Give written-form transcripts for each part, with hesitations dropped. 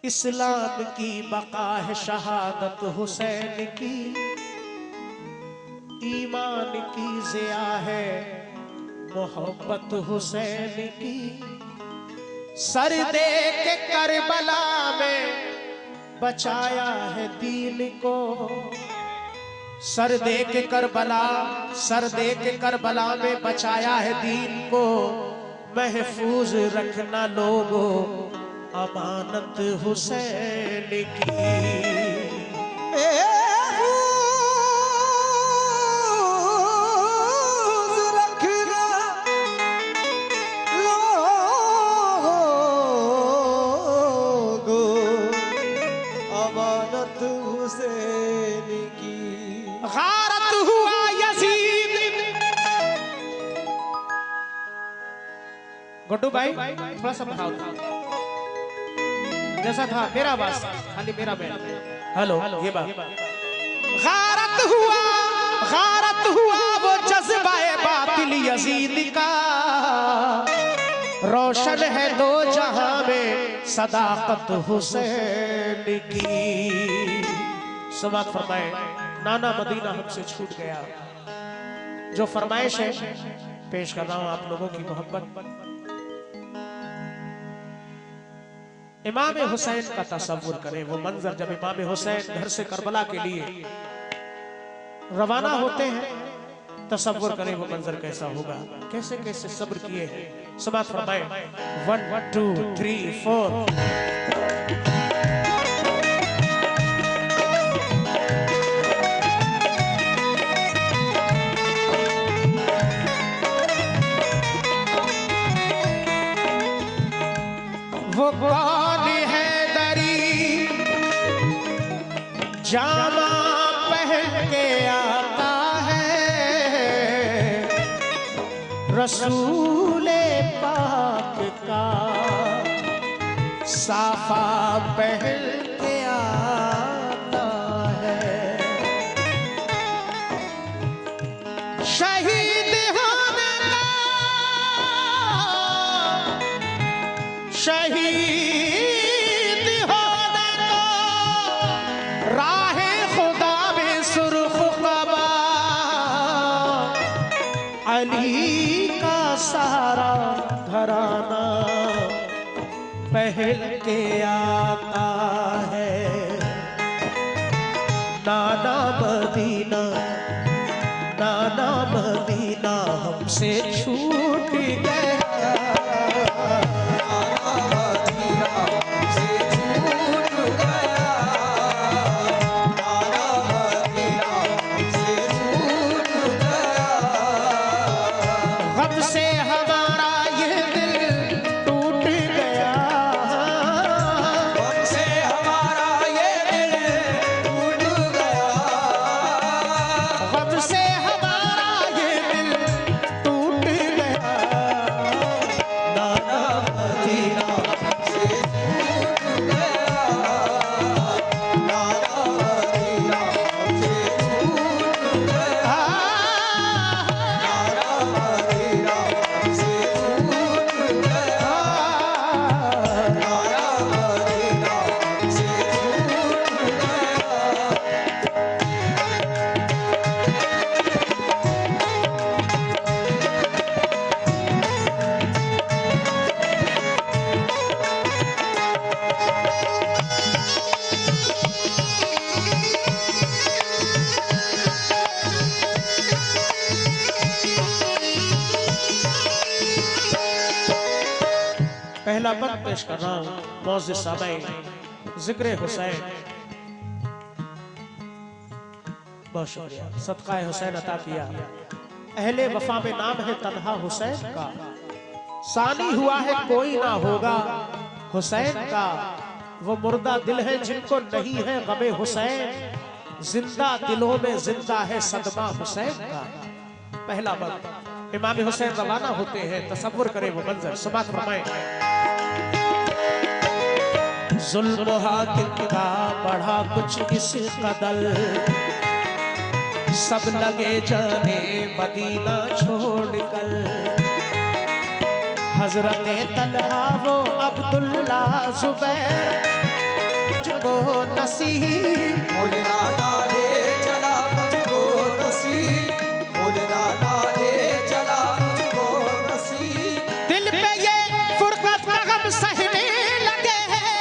इस्लाम की बका है शहादत हुसैन की, ईमान की ज़िया है मोहब्बत हुसैन की। सर दे के करबला में बचाया है दीन को, सर दे के करबला में बचाया है दीन को। महफूज रखना लोगों अमानत हुसैन की। गारत हुआ यजीद। गुड्डू भाई थोड़ा सा बढ़ाओ, जैसा था मेरा आवाज खाली मेरा बैल। हेलो ये बात। गारत हुआ वो जज्बाए बातिल यजीद का, रोशन है दो जहां में सदाकत हुसैन की। समात फरमाए नाना मदीना हमसे छूट गया। जो फरमाइश है पेश कर रहा हूं आप लोगों की मोहब्बत। इमाम हुसैन का तसव्वुर करें, वो मंजर जब इमाम हुसैन घर से करबला के लिए रवाना होते हैं, तसव्वुर करें वो मंजर कैसा होगा, कैसे कैसे सब्र किए हैं। समात फरमाए 1 2 3 4। वो कौन है दरी जामा पहन के आता है, रसूले पाक का साफा पहन के आता है। शहीद होने का शहीद होने को राहे खुदा में सुर्ख कबा, अली का सारा घराना पहल के आता है। नाना मदीना हमसे छूट गया। पहला पद पेश कर रहा हूं मौज़िज़ सामईन, जिक्र हुसैन। बहुत शुक्रिया, सदका हुसैन अता किया। अहले वफा में नाम है तन्हा हुसैन का, सानी हुआ है कोई ना होगा हुसैन का। वो मुर्दा दिल है जिनको नहीं है गमे हुसैन, जिंदा दिलों में जिंदा है सदमा हुसैन का। पहला पद इमाम हुसैन रवाना होते हैं, तसव्वुर करें वो मंजर। समात फरमाएं। जुल्म हाकिम का बढ़ा कुछ इस कदर, सब लगे जाने मदीना छोड़कर। हजरत तलहा वो अब्दुल्ला जुबैर मुझको नसीब, मुझे नाना ले चला मुझको नसीब, मुझे नाना ले चला मुझको नसीब। दिल पे ये फुरकत का गम सहने लगे हैं,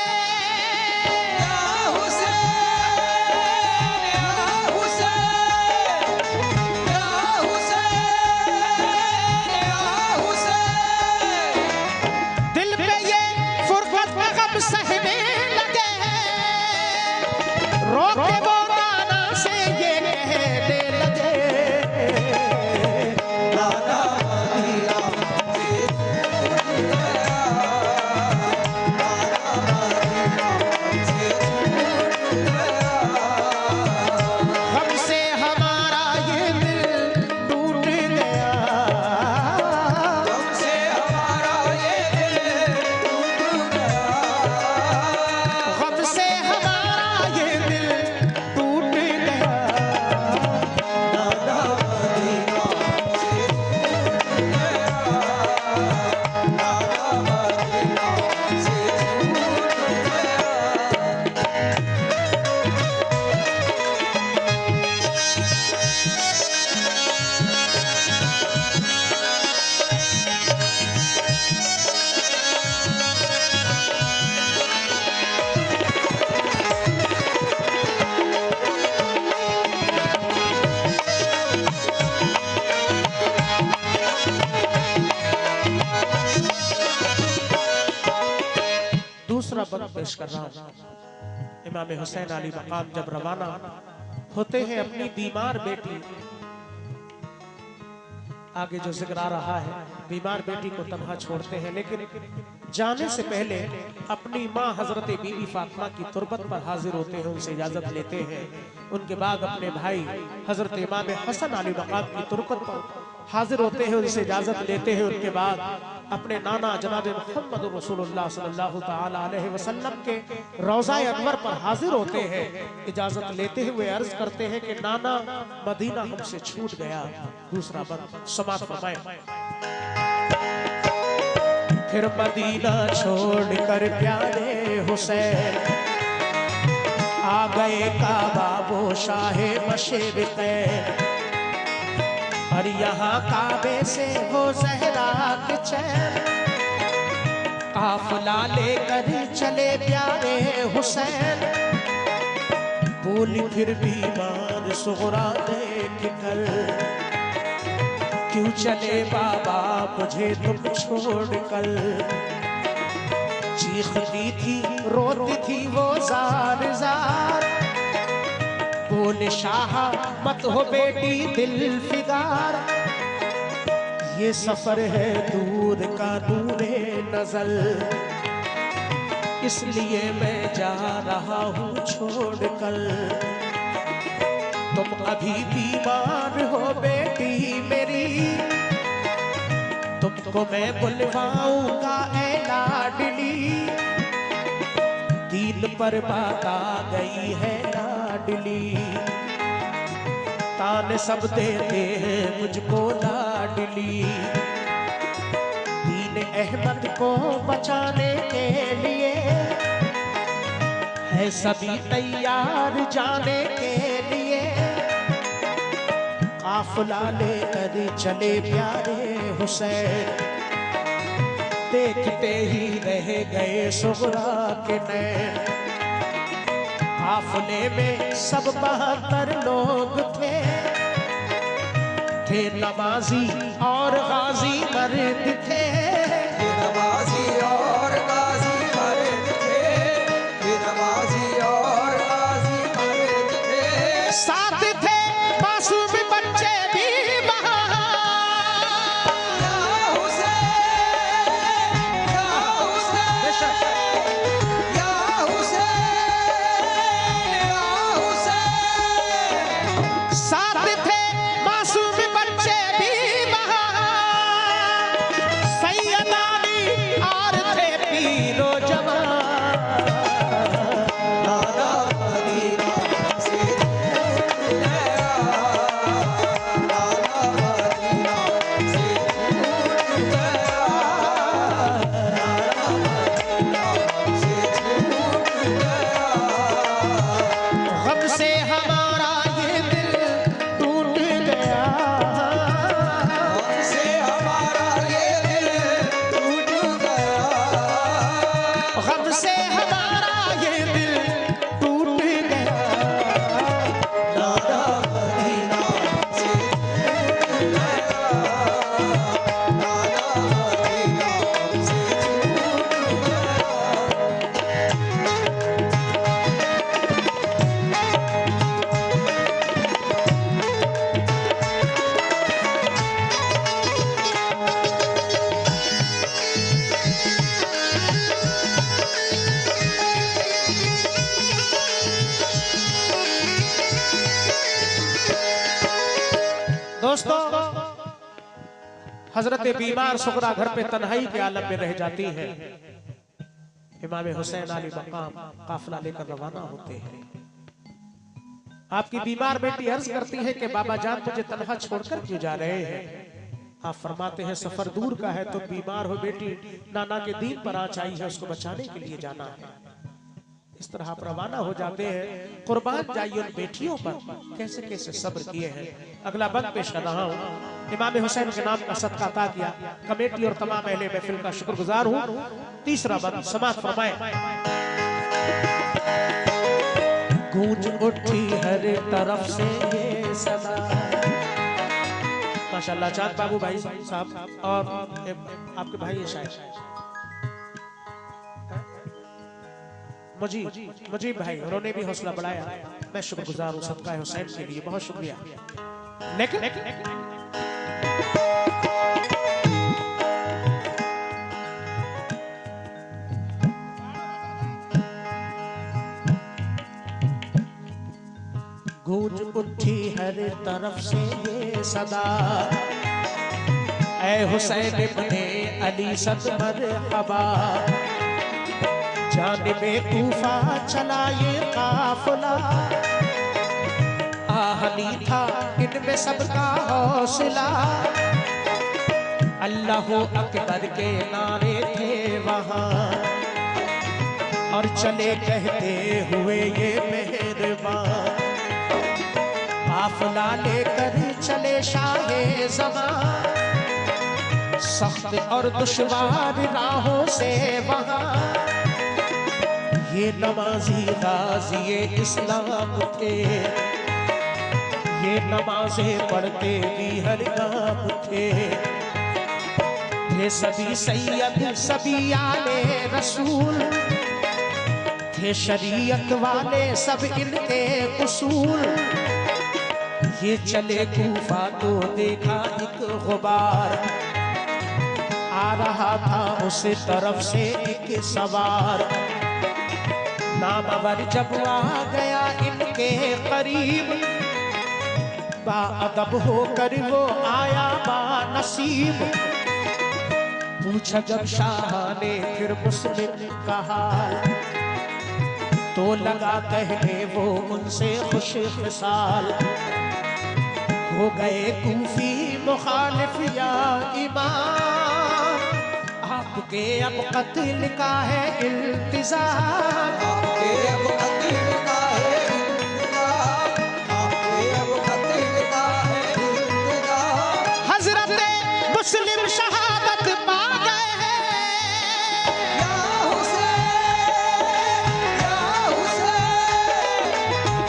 या हुसैन, या हुसैन, या हुसैन, या हुसैन। दिल पे ये फुरकत का गम सहने लगे हैं, रोके वो नाना से ये कहने लगे, नाना मदीना से छूट गया, नाना मदीना से छूट गया। हमसे हमारा ये दिल टूट गया, हमसे हमारा ये दिल टूट गया, हमसे हमारा ये दिल टूट गया। नाना मदीना से छूट गया, नाना मदीना से छूट गया। दूसरा बंद पेश कर रहा हूं। इमाम हुसैन अली मकाम जब रवाना होते हैं अपनी बीमार बेटी, आगे जो जिक्र आ रहा है, बीमार बेटी को तन्हा छोड़ते हैं, लेकिन जाने से पहले अपनी माँ हजरत बीबी फातिमा की तुरबत पर हाजिर होते हैं, उनसे इजाजत लेते हैं। उनके बाद अपने भाई हजरत इमाम हसन अली मकाम की तुरबत पर हाजिर होते हैं, उनसे इजाजत लेते हैं। उनके बाद अपने नाना जनाब मोहम्मद रसूलुल्लाह सल्लल्लाहु ताला अलैहि वसल्लम के रोज़ा अनवर पर हाजिर होते हैं, इजाजत लेते हुए अर्ज करते हैं कि नाना मदीना हमसे छूट गया। दूसरा बंद समाप्त फरमाए। फिर मदीना छोड़कर प्यारे हुसैन आ गए काबा वो शाहे मशरिक़, और यहाँ काबे से वो ज़हरा के चैन, काफिला लेकर चले प्यारे हुसैन। बोली फिर बीमार सुगरा देख कर, क्यों चले बाबा मुझे तुम छोड़ कर। चीखती थी रोती थी वो जार जार, बोले शाह मत हो बेटी दिल फिगार, ये सफर है दूर का नूरे नजर, इसलिए मैं जा रहा हूँ छोड़ कर। तुम अभी बीमार हो बेटी मेरी, तुमको मैं बुलवाऊंगा ऐ लाडली, दिल पर बात आ गई है लाडली, तान सब देते हैं मुझको लाडली। दीन अहमद को बचाने के लिए है सभी तैयार जाने के लिए, काफिला लेकर चले प्यारे हुसैन। देखते ही रह गए सुगरा के नैन, काफिले में सब 72 लोग थे नमाजी और गाजी मर्द थे, नमाजी और गाजी मर्द थे, नमाजी और गाजी मर्द थे। साथ थे मासूम बच्चे भी वहाँ, या हुसैन, या हुसैन, या हुसैन, या हुसैन। साथ थे मासूम बच्चे भी वहाँ, सैयद अली दोस्तों, हजरत बीमार सुगरा घर पे तन्हाई के आलम में रह जाती है। इमाम हुसैन अली मकाम काफिला लेकर रवाना होते हैं। आपकी बीमार बेटी अर्ज करती है कि बाबा जान मुझे तन्हा छोड़कर क्यों जा रहे हैं? आप फरमाते हैं सफर दूर का है, तो बीमार हो बेटी नाना के दीन पर आँच आई है, उसको बचाने के लिए जाना है। इस तरह आप रवाना हो जाते हैं। कुर्बान जाइए उन बेटियों पर, कैसे कैसे सब्र किए हैं। अगला बंद पेश कर रहा हूँ। इमाम हुसैन के नाम का सदका अता किया। कमेटी और तमाम अहले महफिल का शुक्रगुजार हूँ। तीसरा बंद समाअत फरमाएं। गूंज उठी हर तरफ से ये सदा। माशाल्लाह चांद बाबू भाई साहब और आपके भाई शायद मुजीब भाई, उन्होंने भी हौसला बढ़ाया। मैं शुक्रगुजार हूँ सदका हुसैन के लिए, बहुत शुक्रिया। लेकिन गूंज उठी हर तरफ से ये सदा, ऐ हुसैन इब्ने अली सद मरहबा। जानिबे कूफा चला ये काफिला, आहली था इनमें सबका हौसला। अल्लाह अकबर के नारे थे वहाँ, और चले कहते हुए ये मेहरबान। काफिला लेकर चले शाहे ज़मां, सख्त और दुश्वार राहों से वहाँ। ये नमाजी गाज़ी इस्लाम थे, ये नमाज़ें पढ़ते भी हर काम थे। थे सभी सैयद सभी आले रसूल, थे शरीयत वाले सब इनके उसूल। ये चले कूफा तो देखा एक गुबार, आ रहा था उस तरफ से एक सवार। नामवर जब आ गया इनके करीब, बाअदब होकर वो आया बानसीब। पूछा जब शाह ने फिर मुस्लिम का हाल, तो लगा कहने वो उनसे खुश खिसाल। हो गए कूफी मुखालिफ या इमाम, आपके अब कत्ल का है इल्तिज़ाम। आपके अब कत्ल का है इंतज़ाम, आपके अब कत्ल का है इंतज़ाम। हजरत मुस्लिम शहादत पा गए हैं। या हुसैन, या हुसैन,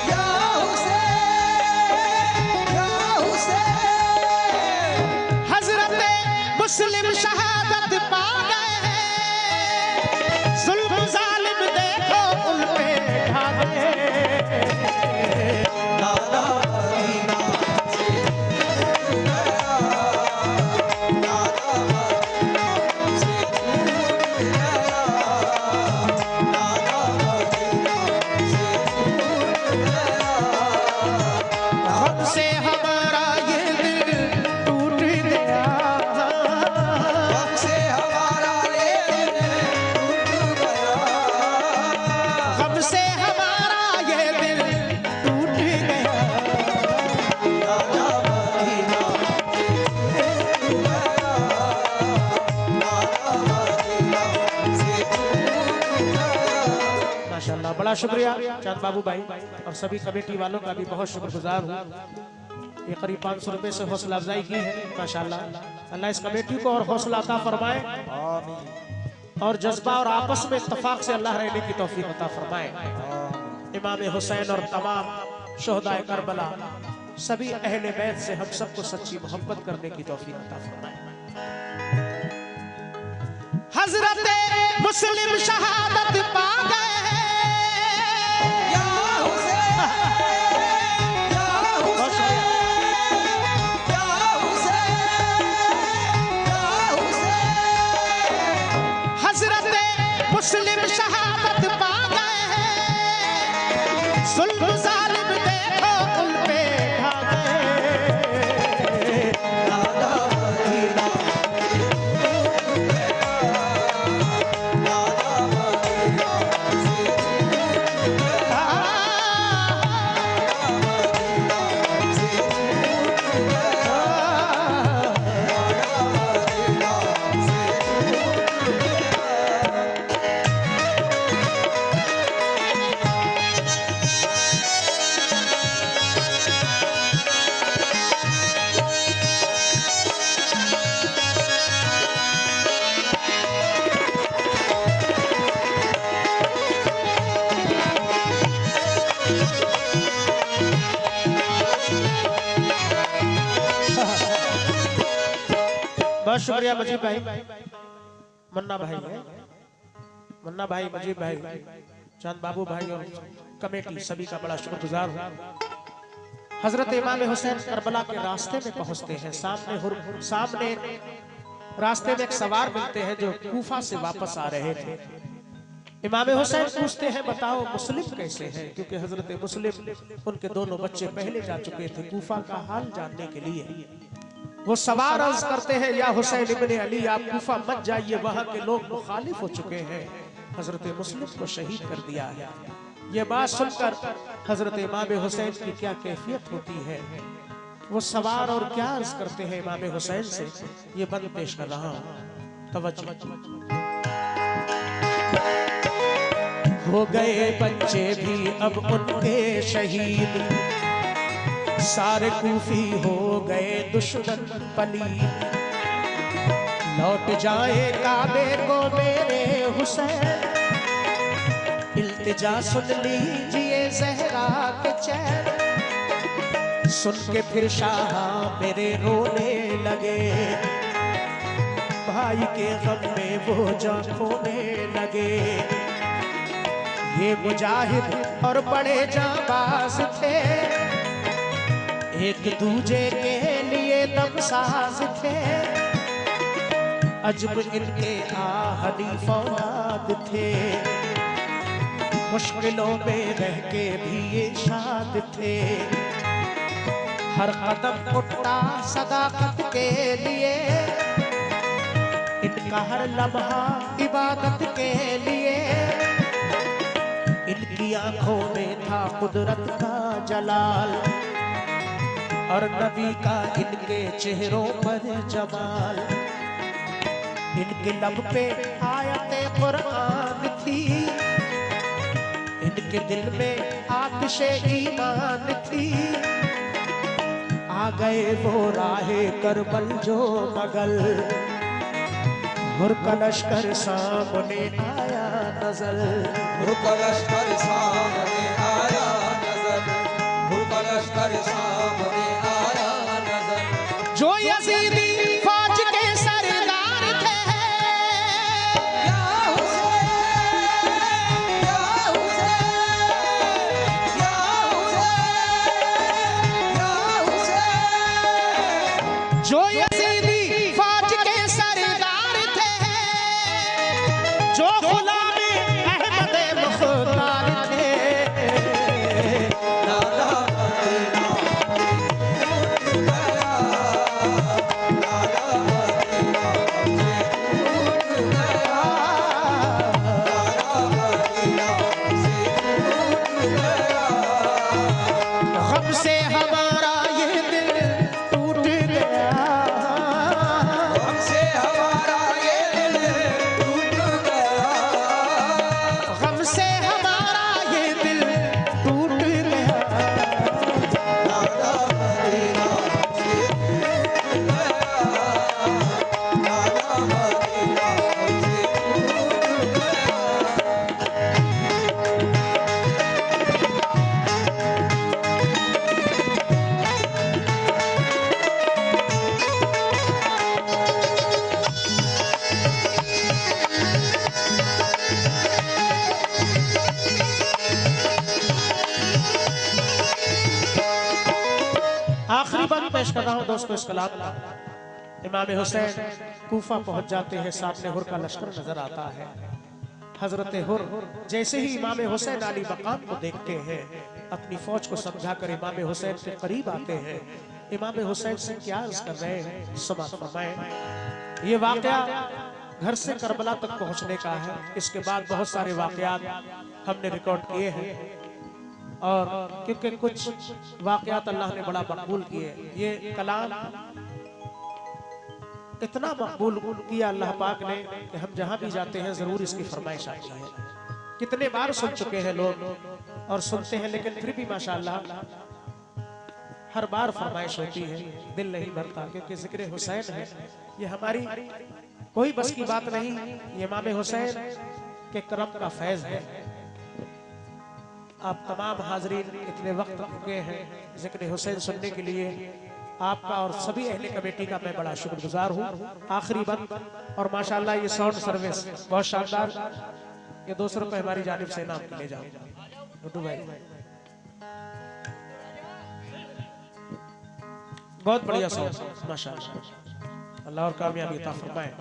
या हुसैन, या हुसैन। हजरत मुस्लिम शहादत पा गए हैं। जुल्म जालिम देखो उन पे ढा गए। नाना मदीना से छूट गया, नाना मदीना से छूट गया, नाना मदीना से छूट गया। गम से हमारा ये दिल टूट गया, गम से हमारा ये दिल टूट गया, गम से हमारा ये दिल टूट गया। नाना मदीना से छूट गया, नाना मदीना से छूट गया। माशाल्लाह, बड़ा शुक्रिया चांद बाबू भाई और सभी कमेटी वालों का भी बहुत शुक्रगुजार हूँ। ये करीब 500 रुपए से हौसला अफजाई की है। माशाल्लाह, अल्लाह इस कमेटी को और हौसला अता फरमाए, और जज्बा और आपस में इत्तफाक से अल्लाह रहने की तौफीक अता फरमाए। इमाम हुसैन और तमाम शोहदाए करबला सभी अहले बैत से हम सबको सच्ची मोहब्बत करने की तौफीक अता फरमाए। हजरत मुस्लिम शहादत पा गए हैं। या हुसैन, या हुसैन, या हुसैन, या हुसैन। हजरत मुस्लिम शहादत पा गए हैं। जुल्म जालिम देखो उन पे ढा गए। बहुत शुक्रिया मजीब भाई, मुन्ना भाई है, मुन्ना भाई, मजीब भाई, चांद बाबू भाई और कमेटी सभी का बड़ा शुक्रगुजार हूं। हजरत इमाम हुसैन करबला के रास्ते में पहुंचते हैं। सामने रास्ते में एक सवार मिलते हैं जो कूफा से वापस आ रहे थे। इमाम हुसैन पूछते हैं बताओ मुस्लिम कैसे हैं, क्योंकि हजरत मुस्लिम उनके दोनों बच्चे पहले जा चुके थे कूफा का हाल जानने के लिए। वो सवार अर्ज करते हैं या हुसैन इब्ने अली आप कूफा मत जाइए, वहां के लोग मुखालिफ हो चुके हैं, हजरत मुस्लिम को शहीद कर दिया है। ये बात सुनकर हजरत इमाम हुसैन की क्या कैफियत होती है, वो सवार और क्या अर्ज करते हैं इमाम हुसैन से, ये बंद पेश कर रहा हूं, तवज्जो। हो गए बच्चे भी अब उनके शहीद, सारे कूफी हो गए दुश्मन पलीद, लौट जाए काबे को मेरे हुसैन, इल्तिजा सुन लीजिए ज़हरा के चैन। सुन के फिर शाह मेरे रोने लगे, भाई के गम में वो जान खोने लगे। ये मुजाहिद और बड़े जाबाज थे, एक दूजे के लिए दमसाज थे, अजब इनके आहली फौलाद थे, मुश्किलों में रह के भी ये शाद थे। हर कदम उठा सदाकत के लिए, इनका हर लम्हा इबादत के लिए, इनकी आंखों में था कुदरत का जलाल, और नबी का इनके चेहरों पर जमाल। इनके लब पे आयते कुरान थी, इनके दिल में आतिशे ईमान थी, आ गए वो राहे करबल जो मगल, हुर का लश्कर सामने आया नजर, हुर का लश्कर सामने आया नजर, हुर का लश्कर सामने आया नजर। जो यजीदी फौज के सरदार थे, या हुसैन, या हुसैन, या हुसैन, या हुसैन। जो यजीदी फौज के सरदार थे, जो गुलाम अहमद मुख्तार थे, लाला मदीना टूट गया, लाला मदीना से टूट गया, लाला मदीना से टूट गया। गम से हमारा ये दिल टूट गया, हमसे हमारा ये दिल टूट गया, गम से हमारा ये दिल टूट गया। लाला मदीना से टूट गया, लाला मदीना से टूट गया। आखिरी बात पेश कर रहा हूं दोस्तों इस कलाम का। इमाम हुसैन कूफा पहुंच जाते हैं, सामने हुर का लश्कर नजर आता है। हजरत हुर जैसे ही इमाम हुसैन अली मकाम को देखते हैं, अपनी फौज को समझाकर इमाम हुसैन के करीब आते हैं। इमाम हुसैन से क्या अर्ज कर रहे हैं, समाअत फरमाएं। ये वाकया घर से करबला तक पहुंचने का है। इसके बाद बहुत सारे वाकयात हमने रिकॉर्ड किए हैं, और क्योंकि कुछ वाकयात अल्लाह ने बड़ा मकबूल किए। ये कलाम इतना मकबूल किया अल्लाह पाक ने कि हम जहां भी जाते हैं जरूर इसकी फरमाइश आती है। कितने बार सुन चुके हैं लोग और सुनते हैं, लेकिन फिर भी माशाअल्लाह हर बार फरमाइश होती है, दिल नहीं भरता, क्योंकि जिक्र हुसैन है। ये हमारी कोई बस की बात नहीं, ये इमाम हुसैन के करम का फैज है। आप तमाम हाजरीन इतने वक्त रुके हैं जिक्र हुसैन सुनने के लिए, आपका और सभी अहले कमेटी का मैं बड़ा शुक्रगुजार हूँ। आखिरी बंद और माशाल्लाह ये साउंड सर्विस बहुत शानदार। ये 200 रुपए हमारी जानिब से नाम ले जाओ गुड्डू भाई, बहुत बढ़िया साउंड माशाल्लाह। अल्लाह और कामयाबी अता फरमाए।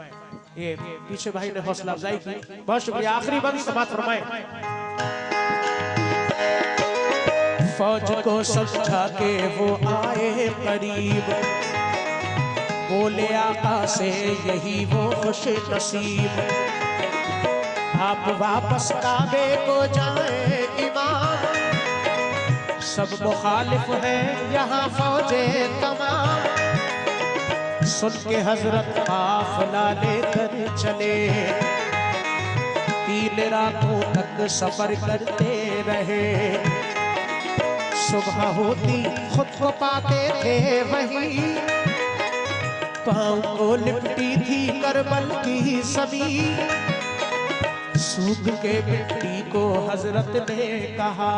ये पीछे भाई ने हौसला अफजाई की, बहुत शुक्रिया। आखिरी बंद समाप्त फरमाए। फौज को समझा के वो आए करीब, बोले आका से यही वो खुश नसीब। आप वापस काबे को जाए इमाम, सब मुखालिफ है यहाँ फौजे तमाम। सुन के हजरत काफिला लेकर चले, 3 रातों तक सफर करते रहे। सुबह होती खुद को पाते थे वही, पाँव को लिपटी थी करबल की ज़मीं। सूख के मिट्टी को हजरत ने कहा,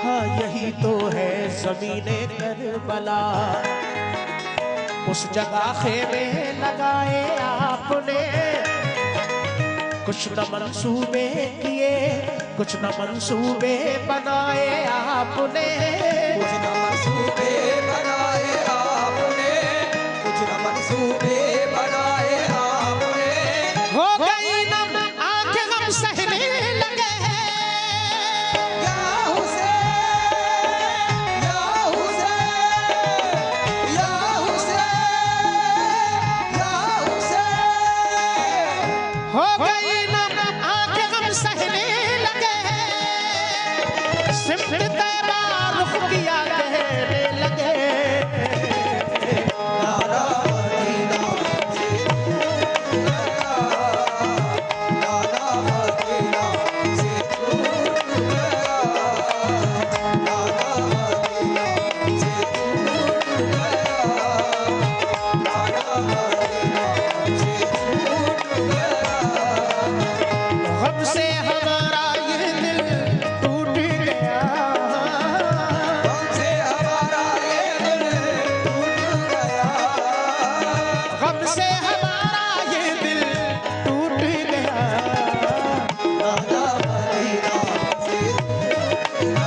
हाँ यही तो है ज़मीने करबला। उस जगह खेमे लगाए आपने, कुछ न मंसूबे किए, कुछ न मंसूबे बनाए आपने। कुछ न मंसूबे बनाए आपने, कुछ न मंसूबे बनाए आपने। हो गई नम आंखें गम सहने लगे, या हुसैन, या हुसैन, या हुसैन, या हुसैन। हो गई नम आंखें गम सहने लगे। सिमट तैबा रुख किया कहने लगे, नारा मदीना से छूट गया, नारा मदीना से छूट गया, नारा मदीना से छूट गया, नारा मदीना से छूट गया। गम से हमारा ये दिल टूट गया। हमसे हमारा ये दिल टूट गया, गम से हमारा ये दिल टूट गया। नारा मदीना से छूट गया,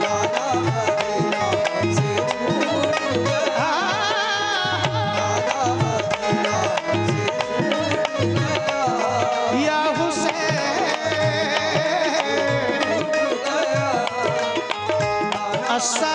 नारा मदीना से छूट गया, नारा मदीना से छूट गया, या हुसैन छूट गया। अस्सलाम